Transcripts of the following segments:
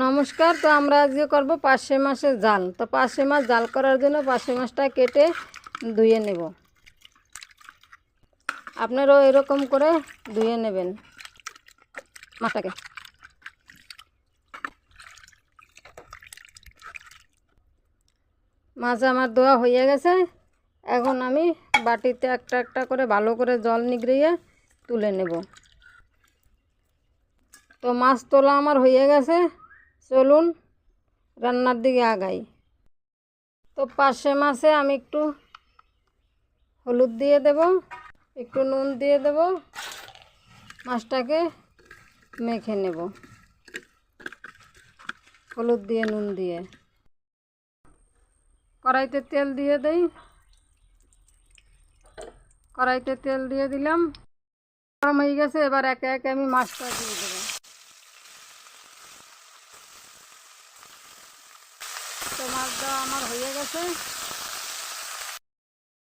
নমস্কার। তো আমরা আজকে করব পার্শে মাছের জাল। তো পার্শে মাছ জাল করার জন্য পার্শে মাছটা কেটে ধুয়ে নেব। আপনারাও এরকম করে ধুয়ে নেবেন মাছটাকে। মাছ আমার ধোয়া হয়ে গেছে। এখন আমি বাটিতে একটা একটা করে ভালো করে জল নিগড়িয়ে তুলে নেব। তো মাছ তোলা আমার হয়ে গেছে, চলুন রান্নার দিকে আগাই। তো পার্শে মাছে আমি একটু হলুদ দিয়ে দেব, একটু নুন দিয়ে দেব, মাছটাকে মেখে নেব হলুদ দিয়ে নুন দিয়ে। কড়াইতে তেল দিয়ে দেই, কড়াইতে তেল দিয়ে দিলাম, গরম হয়ে গেছে। এবার একে একে আমি মাছটা দিয়ে দেবো। তো মাছটা আমার হয়ে গেছে।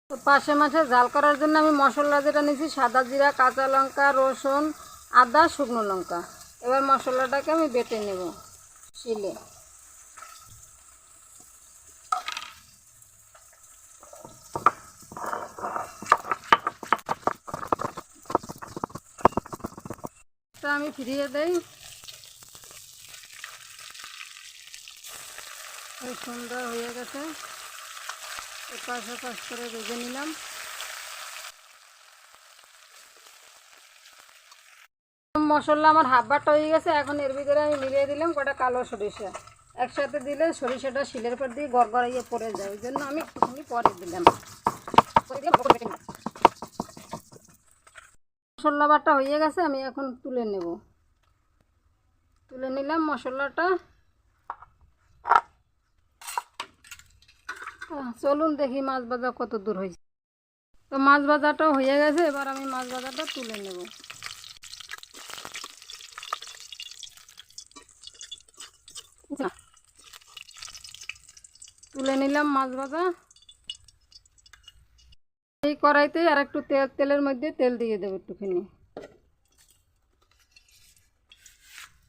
তো পার্শে মাছের জাল করার জন্য আমি মশলা যেটা নিয়েছি, সাদা জিরা, কাঁচা লঙ্কা, রসুন, আদা, শুকনো লঙ্কা। এবার মশলাটাকে আমি বেটে নেব শিলে। আমি ফিরিয়ে দেই। খুব সুন্দর হয়ে গেছে। এপাশ ওপাশ করে ভেজে নিলাম। মশলা আমার হাফ বাটা হয়ে গেছে। এখন এর ভিতরে আমি মিলিয়ে দিলাম কটা কালো সরিষা। একসাথে দিলে সরিষাটা শিলের পর দিয়ে গড়গড়াইয়ে পড়ে যায়, ওই জন্য আমি একটুখানি পরে দিলাম। মশলা বাটা হয়ে গেছে, আমি এখন তুলে নেব। তুলে নিলাম মশলাটা। চলুন দেখি মাছ ভাজা কত দূর হয়েছে। তো মাছ ভাজাটাও হয়ে গেছে। এবার আমি মাছ ভাজাটা তুলে নেব। তুলে নিলাম মাছ ভাজা। এই কড়াইতে আর একটু তেলের মধ্যে তেল দিয়ে দেবো একটুখানি।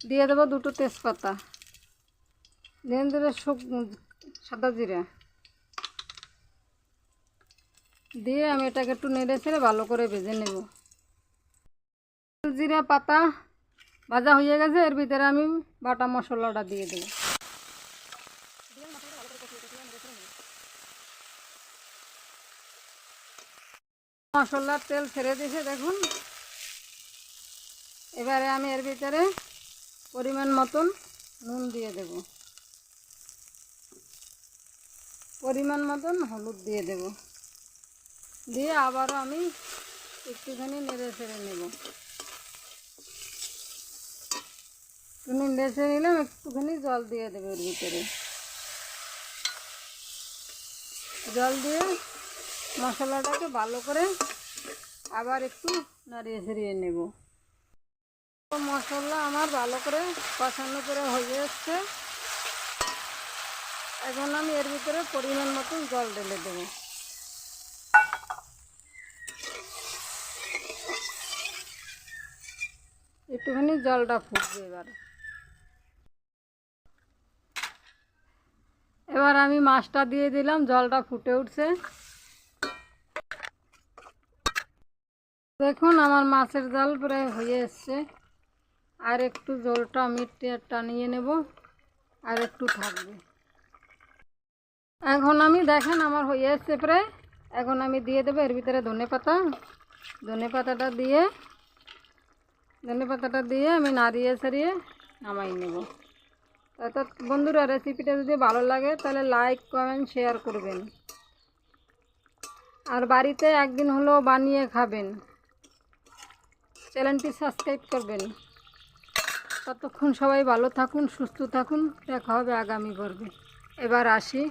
দিয়ে দেবো দুটো তেজপাতা, দিয়ে দেবো সাদা জিরা দিয়ে আমি এটাকে একটু নেড়ে ছেড়ে ভালো করে ভেজে নেব। জিরা পাতা ভাজা হয়ে গেছে। এর ভিতরে আমি বাটা মশলাটা দিয়ে দেবো। মশলার তেল ছেড়ে দিয়েছে দেখুন। এবারে আমি এর ভিতরে পরিমাণ মতন নুন দিয়ে দেব, পরিমাণ মতন হলুদ দিয়ে দেব, দিয়ে আবারও আমি একটুখানি নেড়ে ছেড়ে নেব। একটুখানি নেড়ে নিলাম, একটুখানি জল দিয়ে দেবো এর ভিতরে। জল দিয়ে মশলাটাকে ভালো করে আবার একটু নাড়িয়ে ছেড়িয়ে নেব। মশলা আমার ভালো করে কষানো করে হয়ে এসছে। এখন আমি এর ভিতরে পরিমাণ মতন জল ঢেলে দেবো। একটুখানি জলটা ফুটবে। এবার আমি মাছটা দিয়ে দিলাম, জলটা ফুটে উঠছে। দেখুন আমার মাছের জাল প্রায় হয়ে এসছে। আর একটু জলটা আমি টানিয়ে নেব, আর একটু থাকবে। এখন আমি দেখেন আমার হয়ে এসছে প্রায়। এখন আমি দিয়ে দেবো এর ভিতরে ধনে পাতাটা দিয়ে আমি নাড়িয়ে ছাড়িয়ে নামাই নেব। তো বন্ধুরা, রেসিপিটা যদি ভালো লাগে তাহলে লাইক, কমেন্ট, শেয়ার করবেন। আর বাড়িতে একদিন হলেও বানিয়ে খাবেন। চ্যানেলটি সাবস্ক্রাইব করবেন। ততক্ষণ সবাই ভালো থাকুন, সুস্থ থাকুন। দেখা হবে আগামী পর্বে। এবার আসি।